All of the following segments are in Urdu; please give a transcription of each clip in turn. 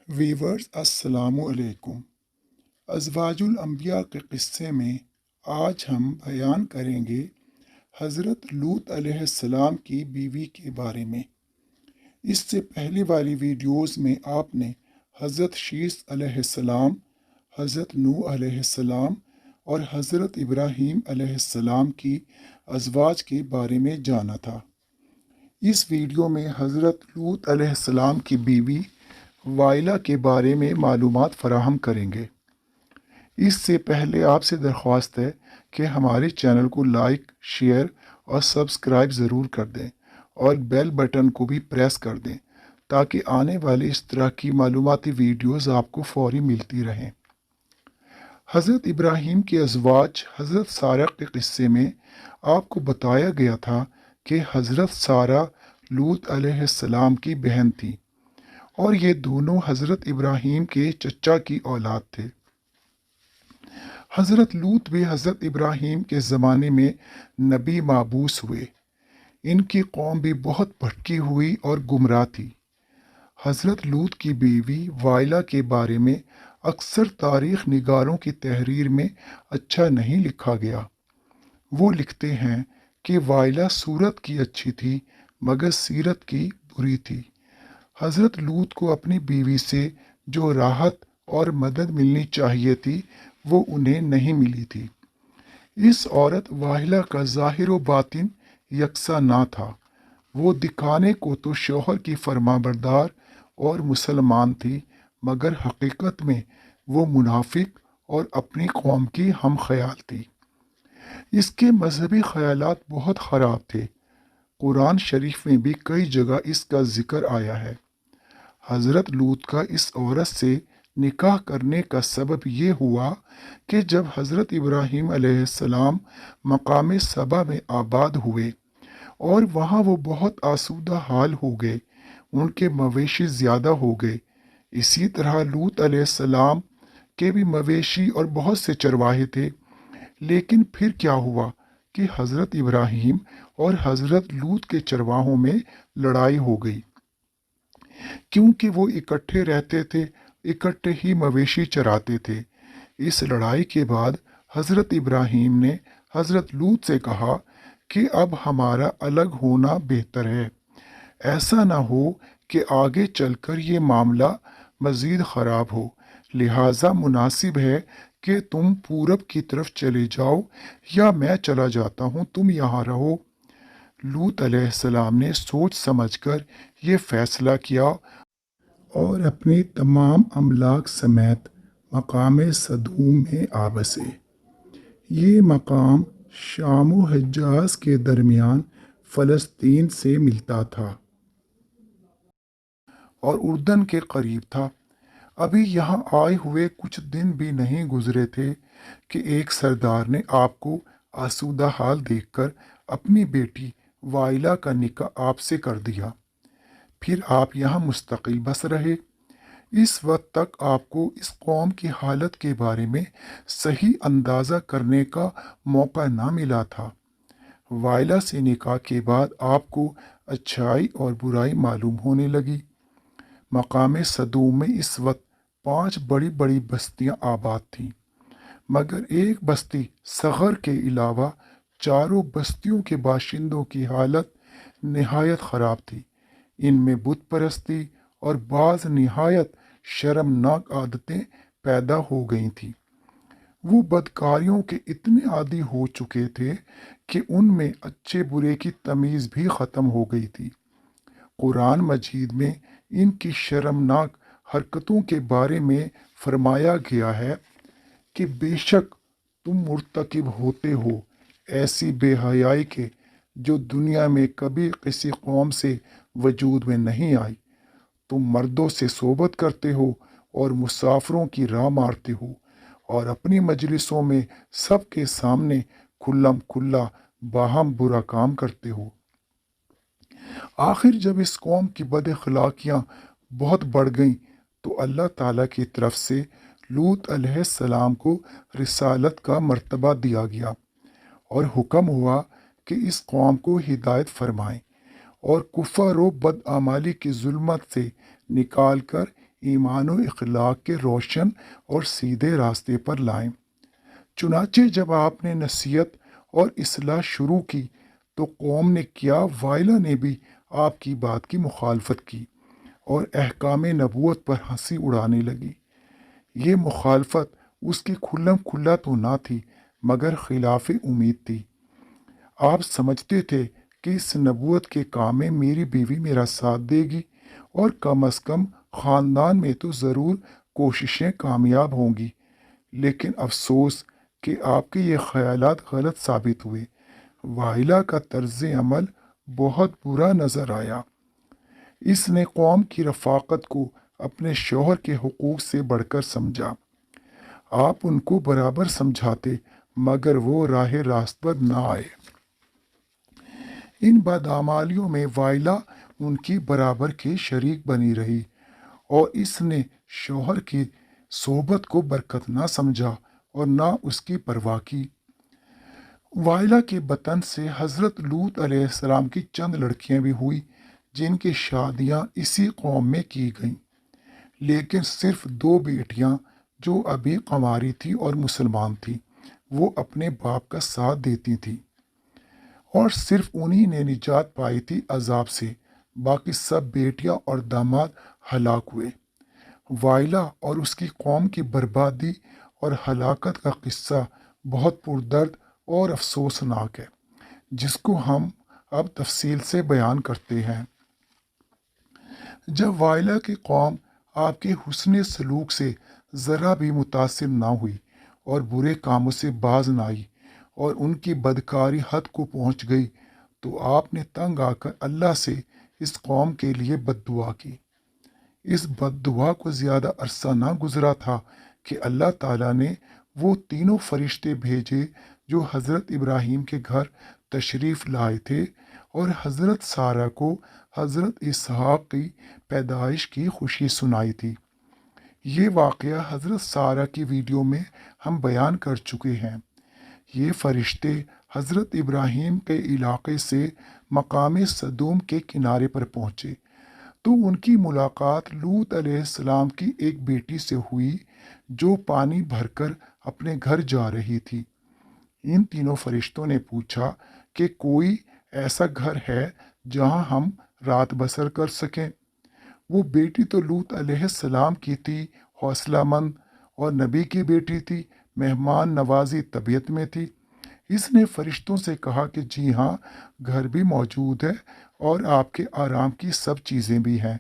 ویورز السلام علیکم۔ ازواج الانبیاء کے قصے میں آج ہم بیان کریں گے حضرت لوط علیہ السلام کی بیوی کے بارے میں۔ اس سے پہلے والی ویڈیوز میں آپ نے حضرت شیث علیہ السلام، حضرت نوح علیہ السلام اور حضرت ابراہیم علیہ السلام کی ازواج کے بارے میں جانا تھا۔ اس ویڈیو میں حضرت لوط علیہ السلام کی بیوی وائلہ کے بارے میں معلومات فراہم کریں گے۔ اس سے پہلے آپ سے درخواست ہے کہ ہمارے چینل کو لائک، شیئر اور سبسکرائب ضرور کر دیں اور بیل بٹن کو بھی پریس کر دیں تاکہ آنے والے اس طرح کی معلوماتی ویڈیوز آپ کو فوری ملتی رہیں۔ حضرت ابراہیم کے ازواج حضرت سارہ کے قصے میں آپ کو بتایا گیا تھا کہ حضرت سارہ لوط علیہ السلام کی بہن تھی اور یہ دونوں حضرت ابراہیم کے چچا کی اولاد تھے۔ حضرت لوط بھی حضرت ابراہیم کے زمانے میں نبی مابعوث ہوئے۔ ان کی قوم بھی بہت بھٹکی ہوئی اور گمراہ تھی۔ حضرت لوط کی بیوی وائلہ کے بارے میں اکثر تاریخ نگاروں کی تحریر میں اچھا نہیں لکھا گیا۔ وہ لکھتے ہیں کہ وائلہ صورت کی اچھی تھی مگر سیرت کی بری تھی۔ حضرت لوط کو اپنی بیوی سے جو راحت اور مدد ملنی چاہیے تھی وہ انہیں نہیں ملی تھی۔ اس عورت وائلہ کا ظاہر و باطن یکساں نہ تھا۔ وہ دکھانے کو تو شوہر کی فرما بردار اور مسلمان تھی مگر حقیقت میں وہ منافق اور اپنی قوم کی ہم خیال تھی۔ اس کے مذہبی خیالات بہت خراب تھے۔ قرآن شریف میں بھی کئی جگہ اس کا ذکر آیا ہے۔ حضرت لوط کا اس عورت سے نکاح کرنے کا سبب یہ ہوا کہ جب حضرت ابراہیم علیہ السلام مقام صبا میں آباد ہوئے اور وہاں وہ بہت آسودہ حال ہو گئے، ان کے مویشی زیادہ ہو گئے۔ اسی طرح لوط علیہ السلام کے بھی مویشی اور بہت سے چرواہے تھے، لیکن پھر کیا ہوا کہ حضرت ابراہیم اور حضرت لوط کے چرواہوں میں لڑائی ہو گئی، کیونکہ وہ اکٹھے رہتے تھے، اکٹھے ہی مویشی چراتے تھے۔ اس لڑائی کے بعد حضرت ابراہیم نے حضرت لوط سے کہا کہ اب ہمارا الگ ہونا بہتر ہے، ایسا نہ ہو کہ آگے چل کر یہ معاملہ مزید خراب ہو، لہٰذا مناسب ہے کہ تم پورب کی طرف چلے جاؤ یا میں چلا جاتا ہوں، تم یہاں رہو۔ لوط علیہ السلام نے سوچ سمجھ کر یہ فیصلہ کیا اور اپنی تمام املاک سمیت مقام صدوم میں آ بسے۔ یہ مقام شام و حجاز کے درمیان فلسطین سے ملتا تھا اور اردن کے قریب تھا۔ ابھی یہاں آئے ہوئے کچھ دن بھی نہیں گزرے تھے کہ ایک سردار نے آپ کو آسودہ حال دیکھ کر اپنی بیٹی وائلہ کا نکاح آپ سے کر دیا۔ پھر آپ یہاں مستقل بس رہے۔ اس وقت تک آپ کو اس قوم کی حالت کے بارے میں صحیح اندازہ کرنے کا موقع نہ ملا تھا۔ وائلہ سے نکاح کے بعد آپ کو اچھائی اور برائی معلوم ہونے لگی۔ مقام صدوم میں اس وقت 5 بڑی بڑی بستیاں آباد تھیں، مگر ایک بستی صغر کے علاوہ چاروں بستیوں کے باشندوں کی حالت نہایت خراب تھی۔ ان میں بت پرستی اور بعض نہایت شرمناک عادتیں پیدا ہو گئی تھیں۔ وہ بدکاریوں کے اتنے عادی ہو چکے تھے کہ ان میں اچھے برے کی تمیز بھی ختم ہو گئی تھی۔ قرآن مجید میں ان کی شرمناک حرکتوں کے بارے میں فرمایا گیا ہے کہ بے شک تم مرتکب ہوتے ہو ایسی بے حیائی کے جو دنیا میں کبھی کسی قوم سے وجود میں نہیں آئی۔ تم مردوں سے صحبت کرتے ہو اور مسافروں کی راہ مارتے ہو اور اپنی مجلسوں میں سب کے سامنے کھلم کھلا باہم برا کام کرتے ہو۔ آخر جب اس قوم کی بد اخلاقیاں بہت بڑھ گئیں تو اللہ تعالیٰ کی طرف سے لوط علیہ السلام کو رسالت کا مرتبہ دیا گیا اور حکم ہوا کہ اس قوم کو ہدایت فرمائیں اور کفر و بدعمالی کی ظلمت سے نکال کر ایمان و اخلاق کے روشن اور سیدھے راستے پر لائیں۔ چنانچہ جب آپ نے نصیحت اور اصلاح شروع کی تو قوم نے کیا، وائلا نے بھی آپ کی بات کی مخالفت کی اور احکام نبوت پر ہنسی اڑانے لگی۔ یہ مخالفت اس کی کھلم کھلا تو نہ تھی مگر خلاف امید تھی۔ آپ سمجھتے تھے کہ اس نبوت کے کام میں میری بیوی میرا ساتھ دے گی اور کم از کم خاندان میں تو ضرور کوششیں کامیاب ہوں گی، لیکن افسوس کہ آپ کے یہ خیالات غلط ثابت ہوئے۔ وائلا کا طرز عمل بہت برا نظر آیا۔ اس نے قوم کی رفاقت کو اپنے شوہر کے حقوق سے بڑھ کر سمجھا۔ آپ ان کو برابر سمجھاتے مگر وہ راہ راست پر نہ آئے۔ ان بدعمالیوں میں وائلا ان کی برابر کے شریک بنی رہی اور اس نے شوہر کی صحبت کو برکت نہ سمجھا اور نہ اس کی پرواہ کی۔ وائلا کے بطن سے حضرت لوط علیہ السلام کی چند لڑکیاں بھی ہوئی جن کی شادیاں اسی قوم میں کی گئیں، لیکن صرف 2 بیٹیاں جو ابھی قواری تھیں اور مسلمان تھیں وہ اپنے باپ کا ساتھ دیتی تھیں، اور صرف انہی نے نجات پائی تھی عذاب سے، باقی سب بیٹیاں اور داماد ہلاک ہوئے۔ وائلا اور اس کی قوم کی بربادی اور ہلاکت کا قصہ بہت پردرد اور افسوسناک ہے، جس کو ہم اب تفصیل سے بیان کرتے ہیں۔ جب وائلا کی قوم آپ کے حسن سلوک سے ذرا بھی متاثر نہ ہوئی اور برے کاموں سے باز نہ آئی اور ان کی بدکاری حد کو پہنچ گئی تو آپ نے تنگ آ کر اللہ سے اس قوم کے لیے بد دعا کی۔ اس بد دعا کو زیادہ عرصہ نہ گزرا تھا کہ اللہ تعالیٰ نے وہ تینوں فرشتے بھیجے جو حضرت ابراہیم کے گھر تشریف لائے تھے اور حضرت سارہ کو حضرت اسحاق کی پیدائش کی خوشی سنائی تھی۔ یہ واقعہ حضرت سارہ کی ویڈیو میں ہم بیان کر چکے ہیں۔ یہ فرشتے حضرت ابراہیم کے علاقے سے مقام صدوم کے کنارے پر پہنچے تو ان کی ملاقات لوط علیہ السلام کی ایک بیٹی سے ہوئی جو پانی بھر کر اپنے گھر جا رہی تھی۔ ان تینوں فرشتوں نے پوچھا کہ کوئی ایسا گھر ہے جہاں ہم رات بسر کر سکیں۔ وہ بیٹی تو لوط علیہ السلام کی تھی، حوصلہ مند اور نبی کی بیٹی تھی، مہمان نوازی طبیعت میں تھی۔ اس نے فرشتوں سے کہا کہ جی ہاں، گھر بھی موجود ہے اور آپ کے آرام کی سب چیزیں بھی ہیں،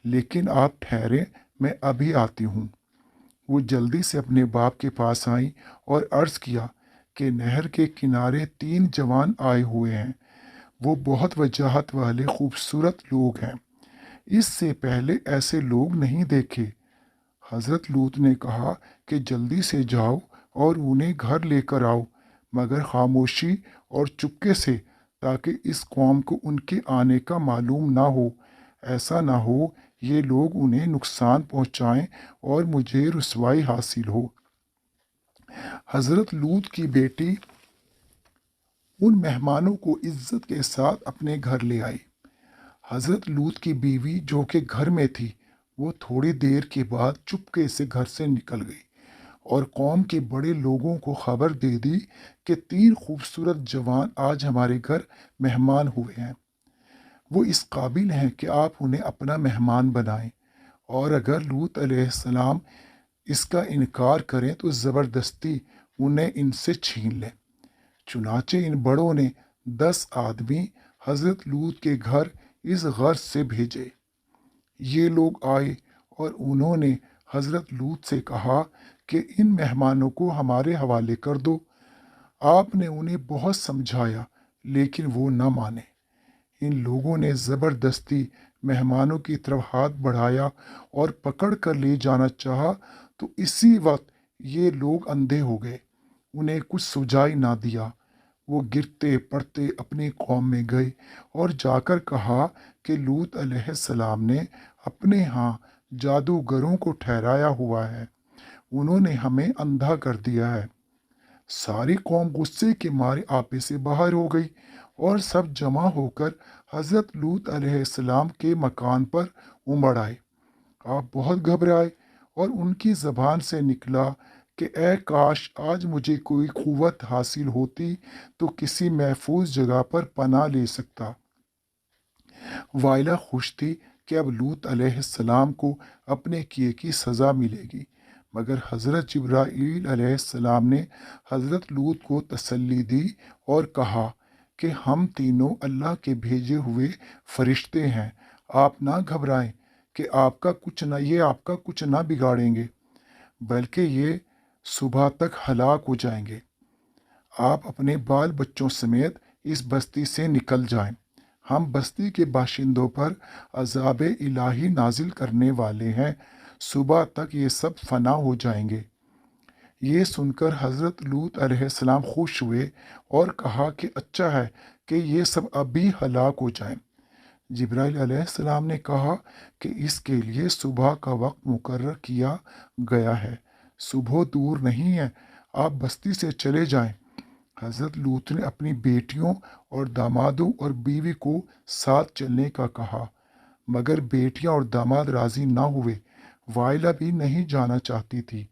لیکن آپ ٹھہریں، میں ابھی آتی ہوں۔ وہ جلدی سے اپنے باپ کے پاس آئیں اور عرض کیا کہ نہر کے کنارے 3 جوان آئے ہوئے ہیں۔ وہ بہت وجاہت والے خوبصورت لوگ ہیں، اس سے پہلے ایسے لوگ نہیں دیکھے۔ حضرت لوط نے کہا کہ جلدی سے جاؤ اور انہیں گھر لے کر آؤ، مگر خاموشی اور چپکے سے، تاکہ اس قوم کو ان کے آنے کا معلوم نہ ہو۔ ایسا نہ ہو یہ لوگ انہیں نقصان پہنچائیں اور مجھے رسوائی حاصل ہو۔ حضرت لوط کی بیٹی ان مہمانوں کو عزت کے ساتھ اپنے گھر لے آئی۔ حضرت لوط کی بیوی جو کہ گھر میں تھی وہ تھوڑی دیر کے بعد چپکے سے گھر سے نکل گئی اور قوم کے بڑے لوگوں کو خبر دے دی کہ 3 خوبصورت جوان آج ہمارے گھر مہمان ہوئے ہیں۔ وہ اس قابل ہیں کہ آپ انہیں اپنا مہمان بنائیں، اور اگر لوط علیہ السلام اس کا انکار کریں تو زبردستی انہیں ان سے چھین لیں۔ چنانچہ ان بڑوں نے 10 آدمی حضرت لوط کے گھر اس غرض سے بھیجے۔ یہ لوگ آئے اور انہوں نے حضرت لوط سے کہا کہ ان مہمانوں کو ہمارے حوالے کر دو۔ آپ نے انہیں بہت سمجھایا لیکن وہ نہ مانے۔ ان لوگوں نے زبردستی مہمانوں کی طرف ہاتھ بڑھایا اور پکڑ کر لے جانا چاہا تو اسی وقت یہ لوگ اندھے ہو گئے، انہیں کچھ سجائی نہ دیا۔ وہ گرتے پڑتے اپنی قوم میں گئے اور جا کر کہا کہ لوط علیہ السلام نے اپنے ہاں جادوگروں کو ٹھہرایا ہوا ہے، انہوں نے ہمیں اندھا کر دیا ہے۔ ساری قوم غصے کے مارے آپے سے باہر ہو گئی اور سب جمع ہو کر حضرت لوط علیہ السلام کے مکان پر امڑ آئے۔ آپ بہت گھبرائے اور ان کی زبان سے نکلا کہ اے کاش آج مجھے کوئی قوت حاصل ہوتی تو کسی محفوظ جگہ پر پناہ لے سکتا۔ وائلہ خوش تھی کہ اب لوط علیہ السلام کو اپنے کیے کی سزا ملے گی، مگر حضرت جبرائیل علیہ السلام نے حضرت لوط کو تسلی دی اور کہا کہ ہم تینوں اللہ کے بھیجے ہوئے فرشتے ہیں، آپ نہ گھبرائیں کہ یہ آپ کا کچھ نہ بگاڑیں گے، بلکہ یہ صبح تک ہلاک ہو جائیں گے۔ آپ اپنے بال بچوں سمیت اس بستی سے نکل جائیں، ہم بستی کے باشندوں پر عذاب الہی نازل کرنے والے ہیں، صبح تک یہ سب فنا ہو جائیں گے۔ یہ سن کر حضرت لوط علیہ السلام خوش ہوئے اور کہا کہ اچھا ہے کہ یہ سب ابھی ہلاک ہو جائیں۔ جبرائیل علیہ السلام نے کہا کہ اس کے لیے صبح کا وقت مقرر کیا گیا ہے، صبح دور نہیں ہے، آپ بستی سے چلے جائیں۔ حضرت لوط نے اپنی بیٹیوں اور دامادوں اور بیوی کو ساتھ چلنے کا کہا، مگر بیٹیاں اور داماد راضی نہ ہوئے۔ وائلہ بھی نہیں جانا چاہتی تھی،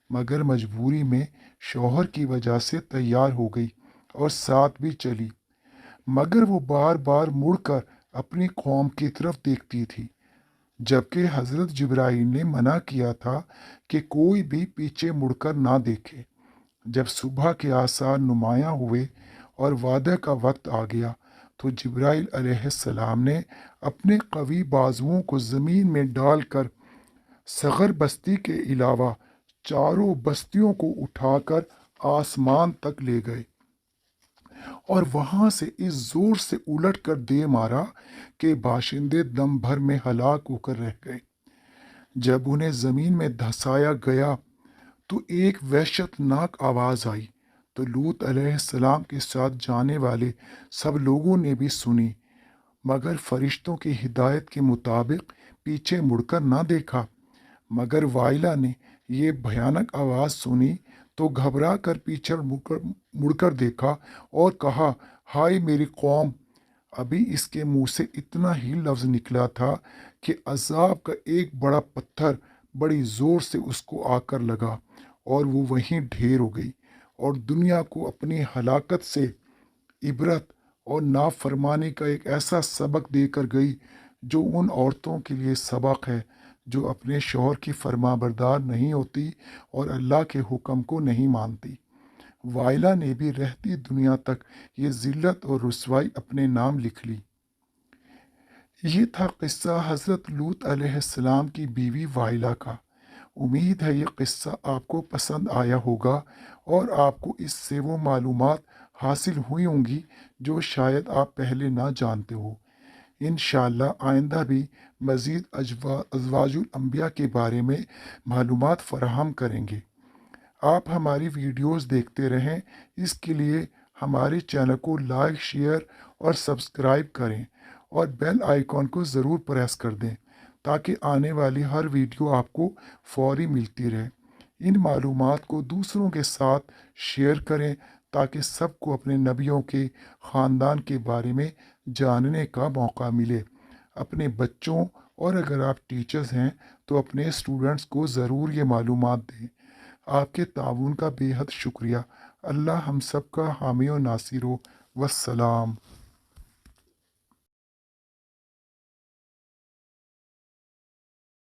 مگر مجبوری میں شوہر کی وجہ سے تیار ہو گئی اور ساتھ بھی چلی، مگر وہ بار بار مڑ کر اپنی قوم کی طرف دیکھتی تھی، جبکہ حضرت جبرائیل نے منع کیا تھا کہ کوئی بھی پیچھے مڑ کر نہ دیکھے۔ جب صبح کے آثار نمایاں ہوئے اور وعدہ کا وقت آ گیا تو جبرائیل علیہ السلام نے اپنے قوی بازوؤں کو زمین میں ڈال کر صغر بستی کے علاوہ چاروں بستیوں کو اٹھا کر آسمان تک لے گئے اور وہاں سے اس زور سے الٹ کر دے مارا کہ باشندے دم بھر میں ہلاک ہو کر رہ گئے۔ جب انہیں زمین میں دھسایا گیا تو ایک وحشت ناک آواز آئی، تو لوط علیہ السلام کے ساتھ جانے والے سب لوگوں نے بھی سنی، مگر فرشتوں کی ہدایت کے مطابق پیچھے مڑ کر نہ دیکھا۔ مگر وائلہ نے یہ بھیانک آواز سنی تو گھبرا کر پیچھے مڑ کر دیکھا اور کہا، ہائے میری قوم! ابھی اس کے منہ سے اتنا ہی لفظ نکلا تھا کہ عذاب کا ایک بڑا پتھر بڑی زور سے اس کو آ کر لگا اور وہ وہیں ڈھیر ہو گئی، اور دنیا کو اپنی ہلاکت سے عبرت اور نافرمانی کا ایک ایسا سبق دے کر گئی جو ان عورتوں کے لیے سبق ہے جو اپنے شوہر کی فرما بردار نہیں ہوتی اور اللہ کے حکم کو نہیں مانتی۔ وائلہ نے بھی رہتی دنیا تک یہ ذلت اور رسوائی اپنے نام لکھ لی۔ یہ تھا قصہ حضرت لوط علیہ السلام کی بیوی وائلہ کا۔ امید ہے یہ قصہ آپ کو پسند آیا ہوگا اور آپ کو اس سے وہ معلومات حاصل ہوئی ہوں گی جو شاید آپ پہلے نہ جانتے ہو۔ انشاءاللہ آئندہ بھی مزید ازواج الانبیاء کے بارے میں معلومات فراہم کریں گے۔ آپ ہماری ویڈیوز دیکھتے رہیں، اس کے لیے ہمارے چینل کو لائک، شیئر اور سبسکرائب کریں اور بیل آئیکن کو ضرور پریس کر دیں تاکہ آنے والی ہر ویڈیو آپ کو فوری ملتی رہے۔ ان معلومات کو دوسروں کے ساتھ شیئر کریں تاکہ سب کو اپنے نبیوں کے خاندان کے بارے میں جاننے کا موقع ملے۔ اپنے بچوں اور اگر آپ ٹیچرز ہیں تو اپنے اسٹوڈنٹس کو ضرور یہ معلومات دیں۔ آپ کے تعاون کا بے حد شکریہ۔ اللہ ہم سب کا حامی و ناصر ہو۔ والسلام۔